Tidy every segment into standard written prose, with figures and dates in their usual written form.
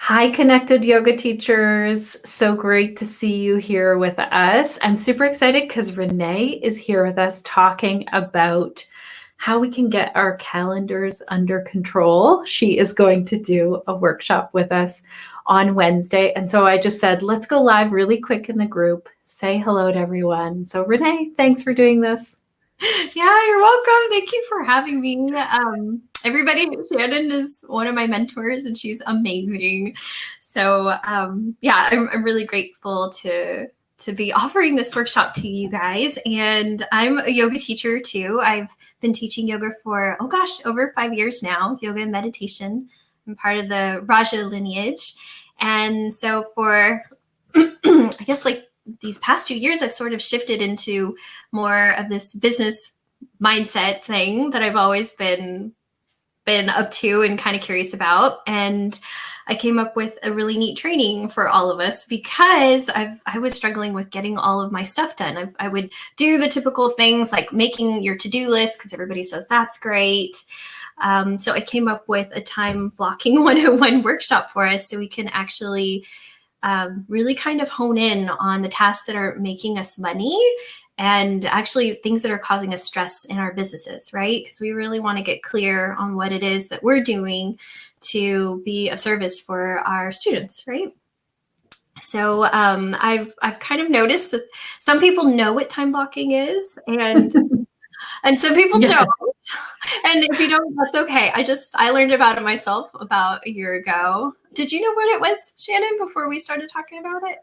Hi, Connected Yoga Teachers. So great to see you here with us. I'm super excited because Reneé is here with us talking about how we can get our calendars under control. She is going to do a workshop with us on Wednesday. And so I just said, let's go live really quick in the group, say hello to everyone. So Reneé, thanks for doing this. Yeah, you're welcome. Thank you for having me. Everybody, Shannon is one of my mentors and she's amazing. So yeah, I'm really grateful to be offering this workshop to you guys. And I'm a yoga teacher too. I've been teaching yoga for, oh gosh, over 5 years now, yoga and meditation. I'm part of the Raja lineage. And so for, I guess like these past 2 years, I've sort of shifted into more of this business mindset thing that I've always been up to and kind of curious about. And I came up with a really neat training for all of us because I was struggling with getting all of my stuff done. I would do the typical things like making your to-do list because everybody says that's great. So I came up with a time blocking 101 workshop for us so we can actually really kind of hone in on the tasks that are making us money and actually things that are causing us stress in our businesses, right? Because we really want to get clear on what it is that we're doing to be of service for our students, right? So I've kind of noticed that some people know what time blocking is, and some people don't. And if you don't, that's okay. I learned about it myself about a year ago. Did you know what it was, Shannon, before we started talking about it?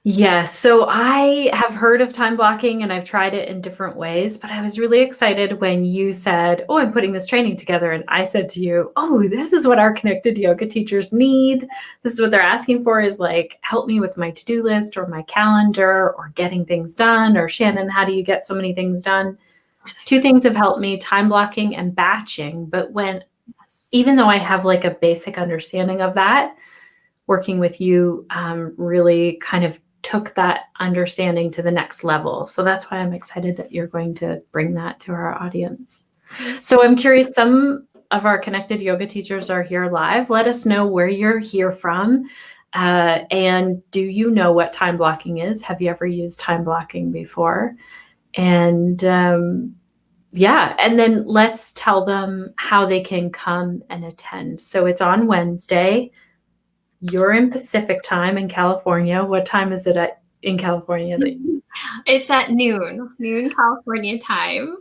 Yes. So I have heard of time blocking and I've tried it in different ways, but I was really excited when you said, oh, I'm putting this training together. And I said to you, oh, this is what our connected yoga teachers need. This is what they're asking for is like, help me with my to-do list or my calendar or getting things done. Or Shannon, how do you get so many things done? Two things have helped me, time blocking and batching. But even though I have like a basic understanding of that, working with you really kind of took that understanding to the next level. So that's why I'm excited that you're going to bring that to our audience. So I'm curious, some of our connected yoga teachers are here live. Let us know where you're here from. And do you know what time blocking is? Have you ever used time blocking before? And yeah, and then let's tell them how they can come and attend. So it's on Wednesday. You're in Pacific time in California. What time is it in California? It's at noon California time.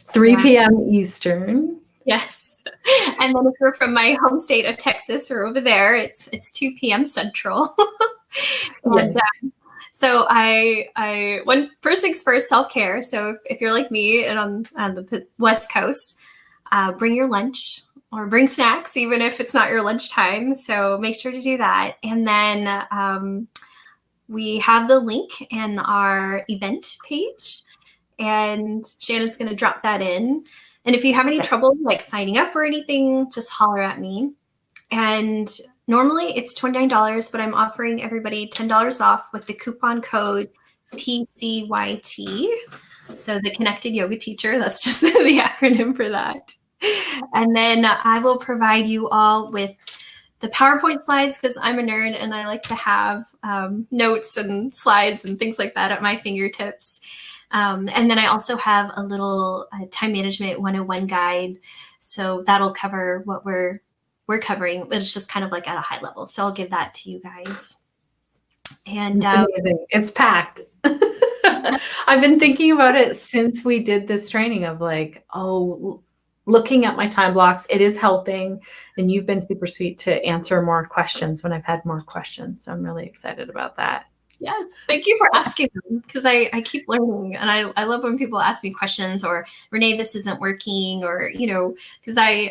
3 p.m. Eastern. Yes. And then if you're from my home state of Texas or over there, it's 2 p.m. Central. And so I first things first, self-care. So if you're like me and on the West Coast, bring your lunch or bring snacks, even if it's not your lunchtime. So make sure to do that. And then we have the link in our event page, and Shannon's going to drop that in. And if you have any trouble like signing up or anything, just holler at me. And normally it's $29, but I'm offering everybody $10 off with the coupon code TCYT. So the Connected Yoga Teacher, that's just the acronym for that. And then I will provide you all with the PowerPoint slides because I'm a nerd and I like to have notes and slides and things like that at my fingertips. And then I also have a little time management 101 guide. So that'll cover what we're covering, but it's just kind of like at a high level. So I'll give that to you guys. And it's amazing. It's packed. I've been thinking about it since we did this training of like, oh, looking at my time blocks, it is helping. And you've been super sweet to answer more questions when I've had more questions. So I'm really excited about that. Yes. Thank you for asking them because I keep learning and I love when people ask me questions or Reneé, this isn't working or, you know, because I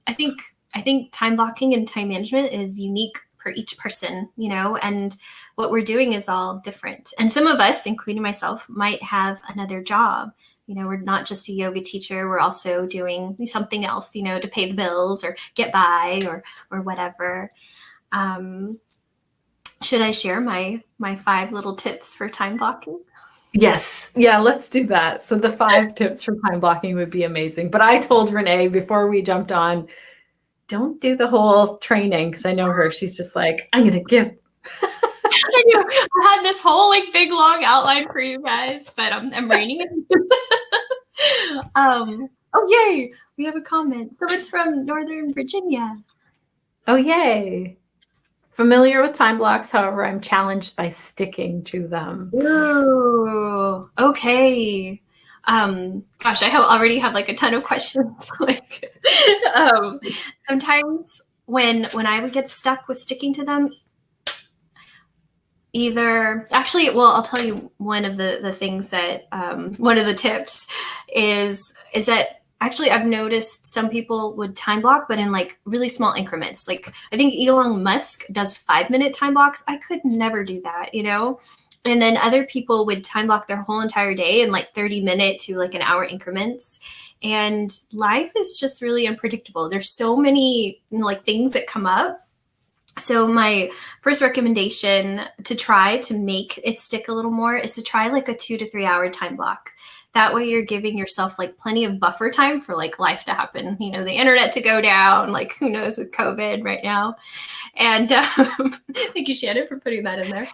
think time blocking and time management is unique for each person, you know, and what we're doing is all different. And some of us, including myself, might have another job. You know, we're not just a yoga teacher. We're also doing something else, you know, to pay the bills or get by or whatever. Should I share my 5 little tips for time blocking? Yes. Yeah, let's do that. So the 5 tips for time blocking would be amazing. But I told Reneé before we jumped on, don't do the whole training because I know her. She's just like, I'm going to give. I know. I had this whole like big long outline for you guys, but I'm reading it. Oh yay! We have a comment. So it's from Northern Virginia. Oh, yay. Familiar with time blocks, however, I'm challenged by sticking to them. Ooh, okay. Gosh, already have like a ton of questions. Like, sometimes when I would get stuck with sticking to them, I'll tell you one of the things that one of the tips is that actually I've noticed some people would time block, but in like really small increments. Like I think Elon Musk does 5-minute time blocks. I could never do that, you know? And then other people would time block their whole entire day in like 30-minute to like an hour increments. And life is just really unpredictable. There's so many like things that come up. So my first recommendation to try to make it stick a little more is to try like a 2 to 3 hour time block. That way you're giving yourself like plenty of buffer time for like life to happen, you know, the internet to go down, like who knows with COVID right now. And thank you, Shannon, for putting that in there.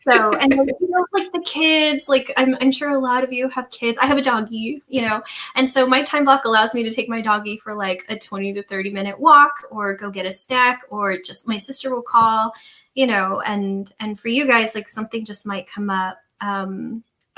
So, and then, you know, like the kids, like I'm sure a lot of you have kids. I have a doggy, you know, and so my time block allows me to take my doggy for like a 20 to 30-minute walk or go get a snack, or just my sister will call, you know, and for you guys, like something just might come up.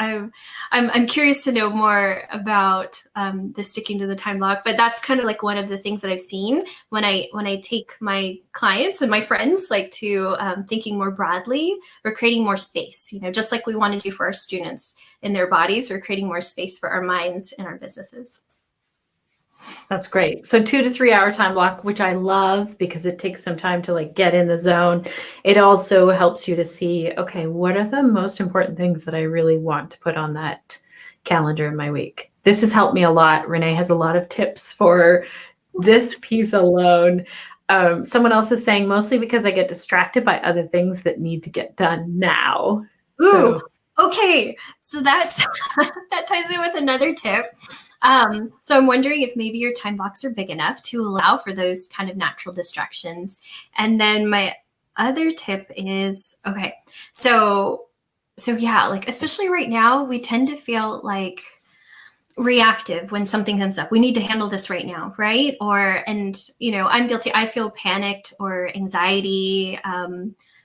I'm curious to know more about the sticking to the time block, but that's kind of like one of the things that I've seen when I take my clients and my friends like to thinking more broadly. We're creating more space, you know, just like we want to do for our students in their bodies. We're creating more space for our minds and our businesses. That's great. So 2 to 3 hour time block, which I love because it takes some time to like get in the zone. It also helps you to see, okay, what are the most important things that I really want to put on that calendar in my week? This has helped me a lot. Reneé has a lot of tips for this piece alone. Someone else is saying mostly because I get distracted by other things that need to get done now. Ooh, okay. So that's that ties in with another tip. So I'm wondering if maybe your time blocks are big enough to allow for those kind of natural distractions. And then my other tip is, okay, so yeah, like especially right now, we tend to feel like reactive when something comes up. We need to handle this right now, right? And you know, I'm guilty. I feel panicked or anxiety.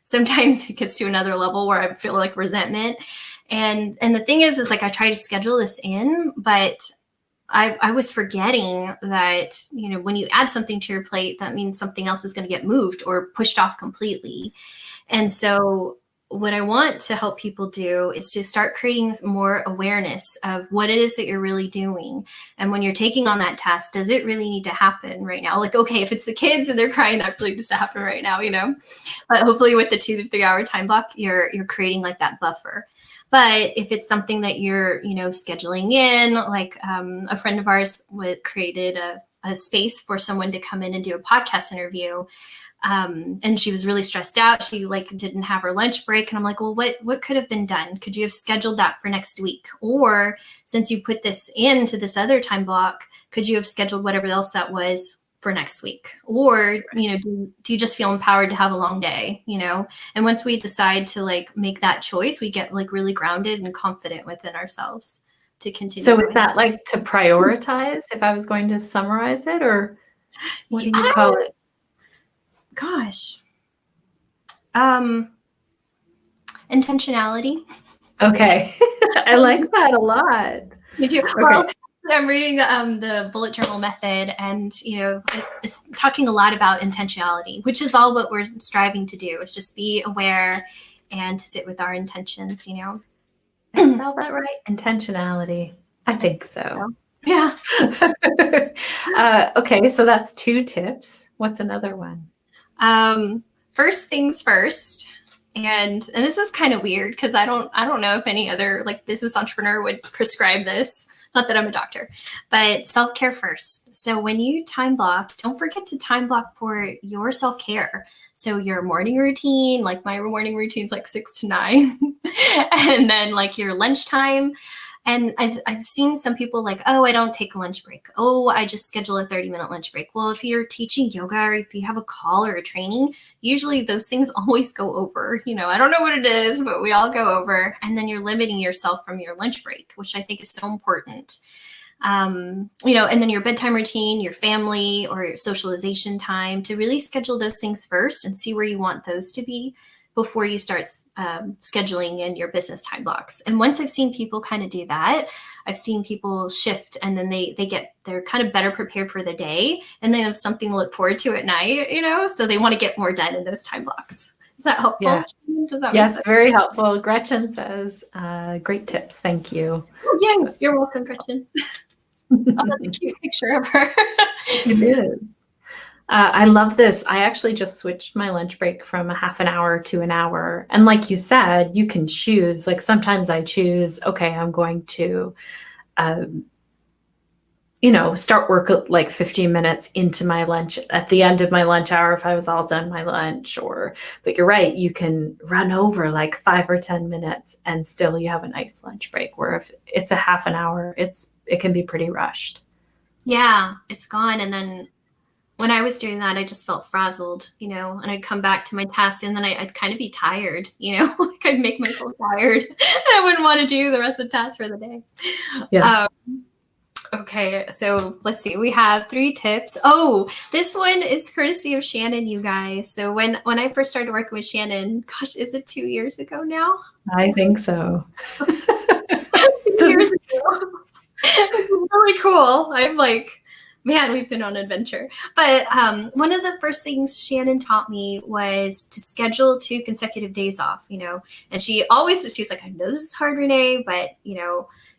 Sometimes it gets to another level where I feel like resentment. And the thing is like I try to schedule this in, but I was forgetting that, you know, when you add something to your plate, that means something else is going to get moved or pushed off completely. And so what I want to help people do is to start creating more awareness of what it is that you're really doing. And when you're taking on that task, does it really need to happen right now? Like, okay, if it's the kids and they're crying, that really needs to happen right now, you know, but hopefully with the 2 to 3 hour time block, you're creating like that buffer. But if it's something that you're, you know, scheduling in, like a friend of ours created a space for someone to come in and do a podcast interview. And she was really stressed out. She like didn't have her lunch break. And I'm like, well, what could have been done? Could you have scheduled that for next week? Or since you put this into this other time block, could you have scheduled whatever else that was for next week? Or, you know, do you just feel empowered to have a long day, you know? And once we decide to like make that choice, we get like really grounded and confident within ourselves to continue. So is that like to prioritize, if I was going to summarize it, or what do you call it? Gosh. Intentionality. Okay. I like that a lot. Me too. Okay. Well, I'm reading the bullet journal method, and you know, it's talking a lot about intentionality, which is all what we're striving to do, is just be aware and to sit with our intentions, you know. Did I spell that right? Intentionality. I think so. Yeah. Okay, so that's 2 tips. What's another one? First things first. And this was kind of weird because I don't know if any other like business entrepreneur would prescribe this. Not that I'm a doctor, but self-care first. So when you time block, don't forget to time block for your self-care. So your morning routine, like my morning routine is like 6 to 9, and then like your lunchtime. And I've seen some people like, oh, I don't take a lunch break. Oh, I just schedule a 30-minute lunch break. Well, if you're teaching yoga or if you have a call or a training, usually those things always go over. I don't know what it is, but we all go over. And then you're limiting yourself from your lunch break, which I think is so important. And then your bedtime routine, your family or your socialization time, to really schedule those things first and see where you want those to be before you start scheduling in your business time blocks. And once I've seen people kind of do that, I've seen people shift, and then they're kind of better prepared for the day, and they have something to look forward to at night, so they want to get more done in those time blocks. Is that helpful? Yeah. Does that make sense? Very helpful. Gretchen says, great tips. Thank you. Oh, yeah, you're welcome, Gretchen. Oh, that's a cute picture of her. It is. I love this. I actually just switched my lunch break from a half an hour to an hour. And like you said, you can choose. Like sometimes I choose, okay, I'm going to, start work like 15 minutes into my lunch at the end of my lunch hour if I was all done my lunch. But you're right, you can run over like 5 or 10 minutes and still you have a nice lunch break, where if it's a half an hour, it can be pretty rushed. Yeah, it's gone. And then when I was doing that, I just felt frazzled, and I'd come back to my task, and then I'd kind of be tired, like I'd make myself tired and I wouldn't want to do the rest of the task for the day. Yeah. Okay, so let's see. We have 3 tips. Oh, this one is courtesy of Shannon, you guys. So when I first started working with Shannon, gosh, is it 2 years ago now? I think so. 2 years ago. It's really cool. I'm like, man, we've been on an adventure. But one of the first things Shannon taught me was to schedule 2 consecutive days off, and she's like, I know this is hard, Reneé, but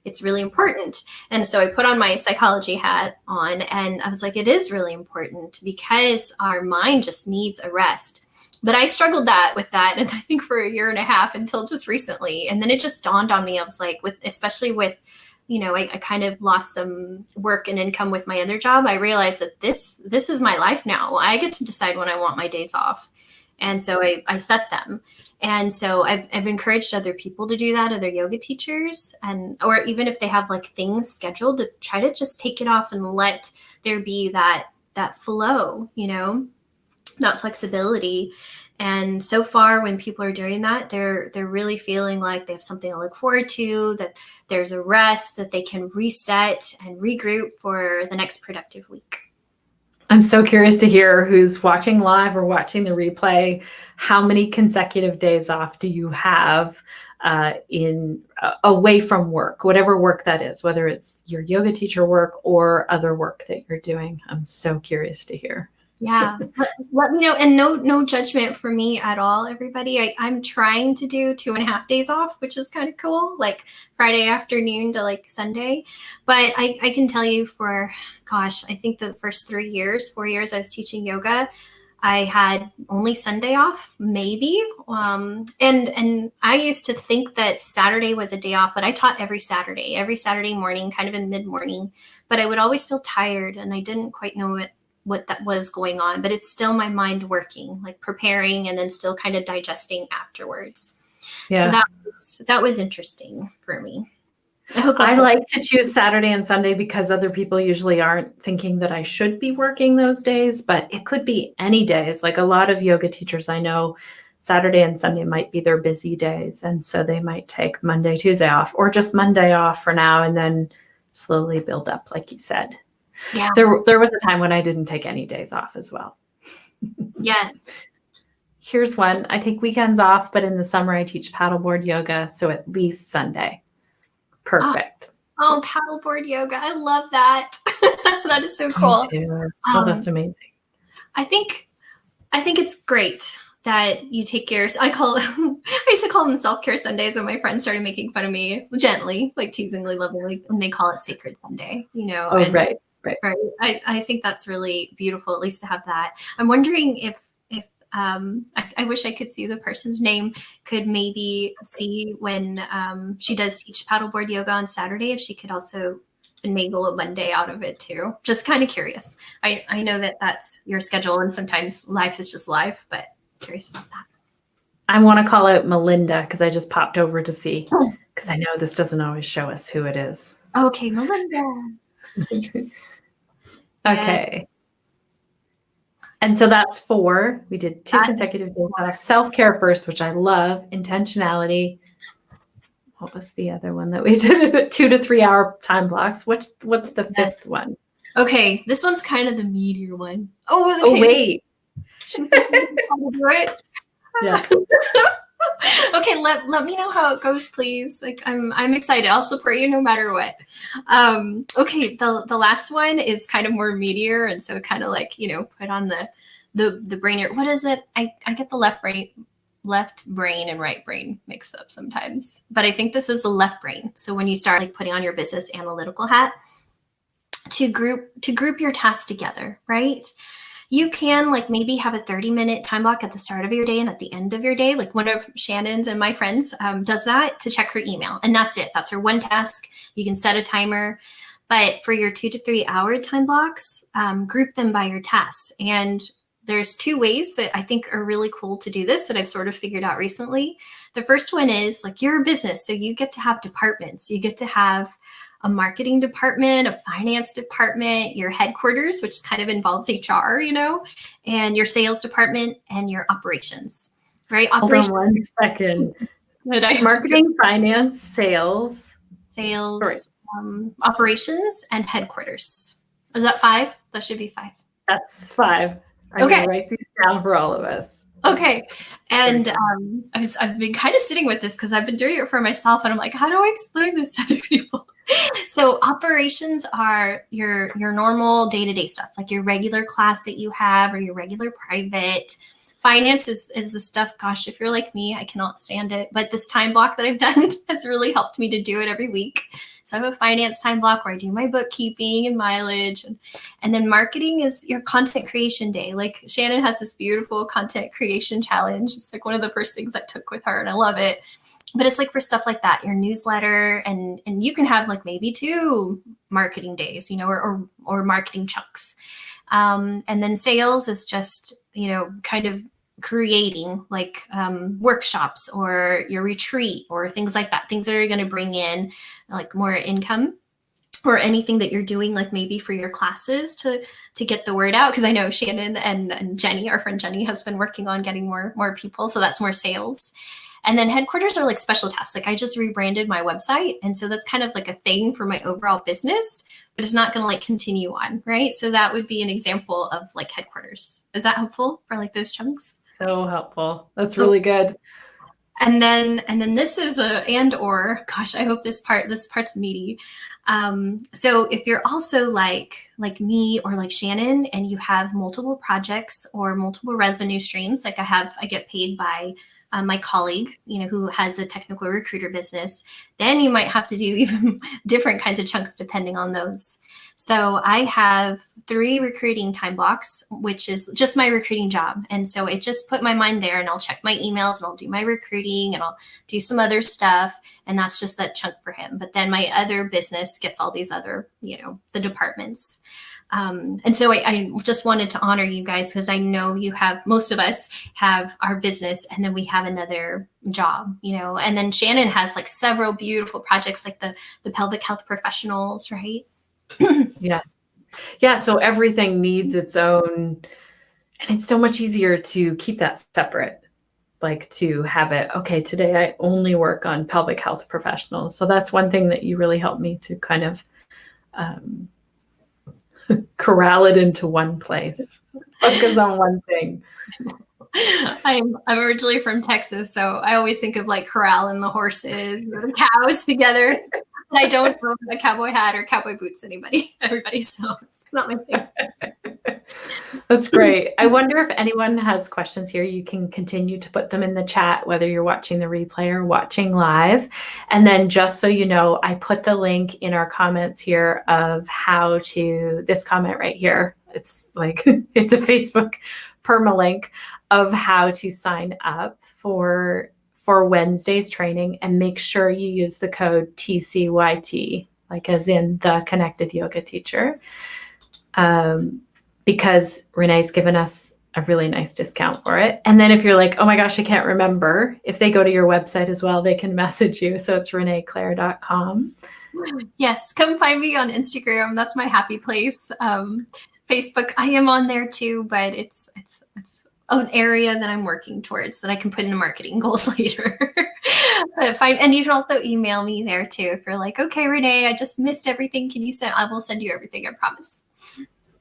it's really important. And so I put on my psychology hat on, and I was like, it is really important because our mind just needs a rest. But I struggled with that, and I think for a year and a half until just recently. And then it just dawned on me. I was like, especially with I kind of lost some work and income with my other job. I realized that this is my life now. I get to decide when I want my days off. And so I set them. And so I've encouraged other people to do that, other yoga teachers, or even if they have like things scheduled, to try to just take it off and let there be that flow, that flexibility. And so far, when people are doing that, they're really feeling like they have something to look forward to, that there's a rest, that they can reset and regroup for the next productive week. I'm so curious to hear who's watching live or watching the replay. How many consecutive days off do you have away from work, whatever work that is, whether it's your yoga teacher work or other work that you're doing? I'm so curious to hear. Yeah, let me know, and no judgment for me at all, everybody. I'm trying to do 2.5 days off, which is kind of cool, like Friday afternoon to like Sunday. But I can tell you I think the first 4 years I was teaching yoga, I had only Sunday off, maybe. And I used to think that Saturday was a day off, but I taught every Saturday morning, kind of in mid-morning. But I would always feel tired, and I didn't quite know what that was going on, but it's still my mind working, like preparing and then still kind of digesting afterwards. Yeah. So that was interesting for me. I like to choose Saturday and Sunday because other people usually aren't thinking that I should be working those days, but it could be any days. Like a lot of yoga teachers I know, Saturday and Sunday might be their busy days. And so they might take Monday, Tuesday off, or just Monday off for now, and then slowly build up, like you said. Yeah. There was a time when I didn't take any days off as well. Yes. Here's one. I take weekends off, but in the summer I teach paddleboard yoga, so at least Sunday. Perfect. Oh, paddleboard yoga. I love that. That is so cool. Me too. That's amazing. I think it's great that you take your, I used to call them self-care Sundays when my friends started making fun of me gently, like teasingly, lovingly, when they call it Sacred Sunday, Oh, and, right. I think that's really beautiful, at least to have that. I'm wondering if I wish I could see the person's name, could maybe see when she does teach paddleboard yoga on Saturday, if she could also finagle a Monday out of it too. Just kind of curious. I know that that's your schedule, and sometimes life is just life, but curious about that. I want to call out Melinda because I just popped over to see because I know this doesn't always show us who it is. Okay, Melinda. Okay. And so that's 4. We did 2 consecutive days off. Self-care first, which I love. Intentionality. What was the other one that we did? The 2 to 3 hour time blocks. What's the 5th one? Okay, this one's kind of the meatier one. Oh, okay. Oh, wait. She do it. Yeah. Okay, let me know how it goes, please. Like I'm excited. I'll support you no matter what. Okay, the last one is kind of more meatier, and so kind of like, put on the brain. What is it? I get the left brain and right brain mixed up sometimes, but I think this is the left brain. So when you start like putting on your business analytical hat, to group your tasks together, right? You can like maybe have a 30-minute time block at the start of your day and at the end of your day. Like one of Shannon's and my friends does that to check her email, and that's it. That's her one task. You can set a timer, but for your 2 to 3 hour time blocks, group them by your tasks. And there's 2 ways that I think are really cool to do this that I've sort of figured out recently. The first one is like you're a business, so you get to have departments. You get to have a marketing department, a finance department, your headquarters, which kind of involves HR, and your sales department and your operations, right? Hold on 1 second. Marketing, finance, sales, operations, and headquarters. Is that 5? That should be 5. That's 5. I'm going to write these down for all of us. Okay. And I've been kind of sitting with this because I've been doing it for myself, and I'm like, how do I explain this to other people? So operations are your normal day-to-day stuff, like your regular class that you have or your regular private. Finance is the stuff, gosh, if you're like me, I cannot stand it. But this time block that I've done has really helped me to do it every week. So I have a finance time block where I do my bookkeeping and mileage. And then marketing is your content creation day. Like Shannon has this beautiful content creation challenge. It's like one of the first things I took with her, and I love it. But it's like for stuff like that, your newsletter, and you can have like maybe 2 marketing days, or marketing chunks. And then sales is just, kind of creating like workshops or your retreat or things like that, things that are going to bring in like more income, or anything that you're doing like maybe for your classes to get the word out. Because I know Shannon and Jenny, our friend Jenny, has been working on getting more people. So that's more sales. And then headquarters are like special tasks. Like I just rebranded my website. And so that's kind of like a thing for my overall business, but it's not going to like continue on, right? So that would be an example of like headquarters. Is that helpful for like those chunks? So helpful. That's really good. And then this is gosh, I hope this part's meaty. So if you're also like me or like Shannon, and you have multiple projects or multiple revenue streams, like I get paid by my colleague, who has a technical recruiter business, then you might have to do even different kinds of chunks depending on those. So I have 3 recruiting time blocks, which is just my recruiting job. And so it just put my mind there, and I'll check my emails and I'll do my recruiting and I'll do some other stuff. And that's just that chunk for him. But then my other business gets all these other, the departments. And so I just wanted to honor you guys, because I know most of us have our business, and then we have another job, and then Shannon has like several beautiful projects like the pelvic health professionals, right? Yeah. So everything needs its own, and it's so much easier to keep that separate, like to have it, okay, today I only work on pelvic health professionals. So that's one thing that you really helped me to kind of, corral it into one place, focus on one thing. I'm originally from Texas, so I always think of like corralling the horses or the cows together. And I don't own a cowboy hat or cowboy boots, everybody, so it's not my thing. That's great. I wonder if anyone has questions here. You can continue to put them in the chat, whether you're watching the replay or watching live. And then just so you know, I put the link in our comments here of how to, this comment right here. It's like, it's a Facebook permalink of how to sign up for Wednesday's training, and make sure you use the code TCYT, like as in the Connected Yoga Teacher. Because Renee's given us a really nice discount for it. And then if you're like, oh my gosh, I can't remember, if they go to your website as well, they can message you. So it's reneeclair.com. Yes, come find me on Instagram. That's my happy place. Facebook, I am on there too, but it's an area that I'm working towards that I can put into marketing goals later. And you can also email me there too if you're like, okay, Reneé, I just missed everything. Can you send? I will send you everything. I promise.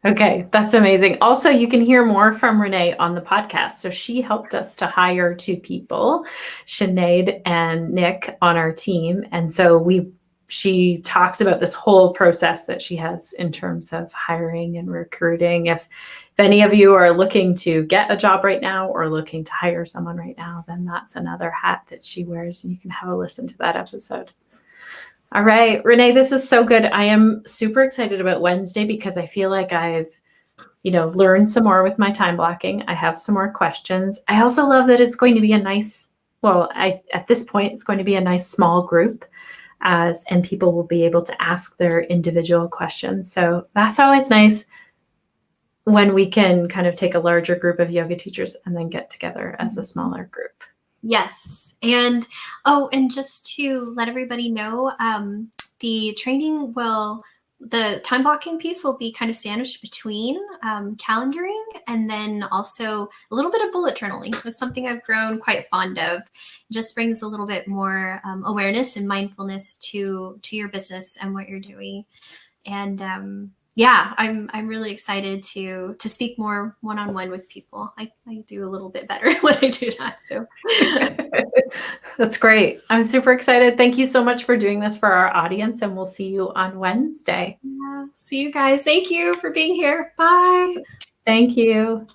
Okay, that's amazing. Also, you can hear more from Reneé on the podcast. So she helped us to hire 2 people, Sinead and Nick, on our team. And so she talks about this whole process that she has in terms of hiring and recruiting. If any of you are looking to get a job right now or looking to hire someone right now, then that's another hat that she wears, and you can have a listen to that episode. All right, Reneé, this is so good. I am super excited about Wednesday because I feel like I've, learned some more with my time blocking. I have some more questions. I also love that it's going to be a nice, at this point, it's going to be a nice small group, and people will be able to ask their individual questions. So that's always nice when we can kind of take a larger group of yoga teachers and then get together as a smaller group. Yes. And just to let everybody know, the time blocking piece will be kind of sandwiched between calendaring and then also a little bit of bullet journaling. It's something I've grown quite fond of. It just brings a little bit more awareness and mindfulness to your business and what you're doing. And I'm really excited to speak more one-on-one with people. I do a little bit better when I do that. So that's great. I'm super excited. Thank you so much for doing this for our audience, and we'll see you on Wednesday. Yeah, see you guys. Thank you for being here. Bye. Thank you.